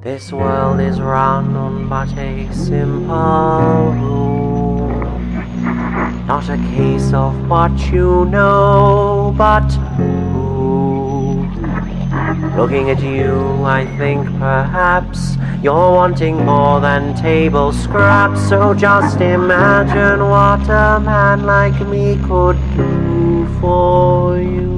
This world is run on but a simple rule. Not a case of what you know, but who. Looking at you, I think perhaps you're wanting more than table scraps. So just imagine what a man like me could do for you.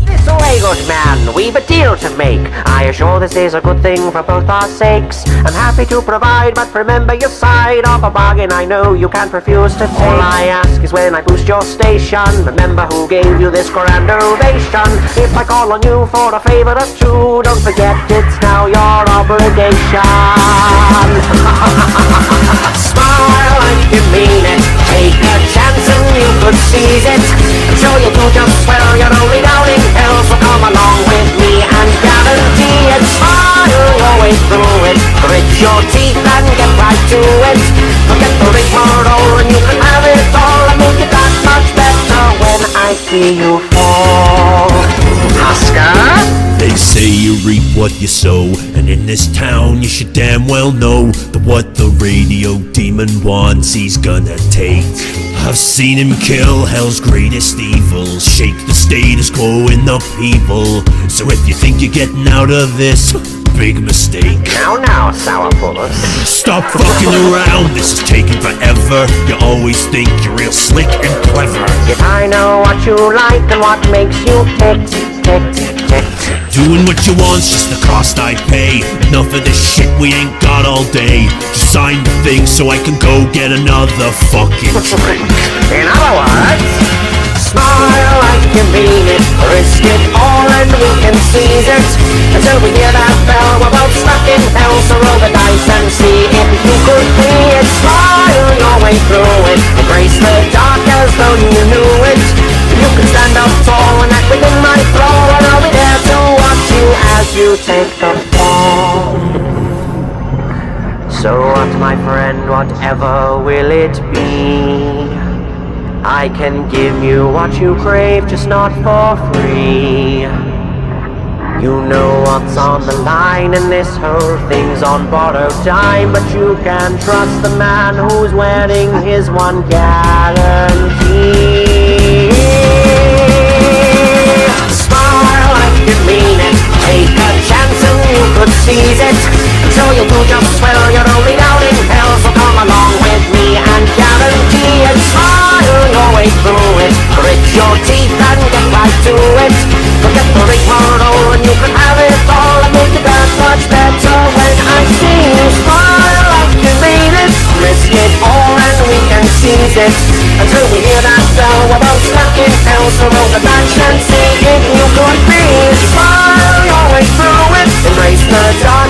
This way, good man, we've a deal to make. I assure this is a good thing for both our sakes. I'm happy to provide, but remember your side of a bargain I know you can't refuse to take. All I ask is when I boost your station, remember who gave you this grand ovation. If I call on you for a favor or two, don't forget it's now your obligation. Smile like you mean it, take a chance and you could seize it. I'm sure you'll do just well, you're only down in hell, so come along with me and guarantee it. Smile your way through it, grit your teeth and get right to it. Forget the rigmarole and you can have it all. I make it that much better when I see you fall. Oscar? They say you reap what you sow, and in this town you should damn well know that what the radio demon wants he's gonna take. I've seen him kill hell's greatest evils, shake the status quo in upheaval. So if you think you're getting out of this, big mistake. Now, sourpuss. Stop fucking around, this is taking forever. You always think you're real slick and clever. If I know what you like and what makes you tick, tick, tick. Doing what you want's just the cost I pay. Enough of this shit, we ain't got all day. Just sign the thing so I can go get another fucking drink. In other words, smile like you mean it, risk it all and we can seize it. Until we hear that bell, we're both stuck in hell, so roll the dice and see if you could be it. Smile your way through it, embrace the dark as though you knew it. You can stand up tall and act within my thrall, and I'll be there to watch you as you take the fall. So what, my friend, whatever will it be? I can give you what you crave, just not for free. You know what's on the line, and this whole thing's on borrowed time. But you can trust the man who's wearing his one guarantee. Smile like you mean it, take a chance and you could seize it. So you'll do just well, you're only down in hell, so come along with me and guarantee it. Smile your way through it, grit your teeth and get right to it. Forget the rigmarole and you can have it all. I make it that much better when I see you smile like you mean it. Risk it all and we can seize it. Until we hear that bell, we're both stuck in hell, so roll the dice and see if you could be. Smile your way through it, embrace the dark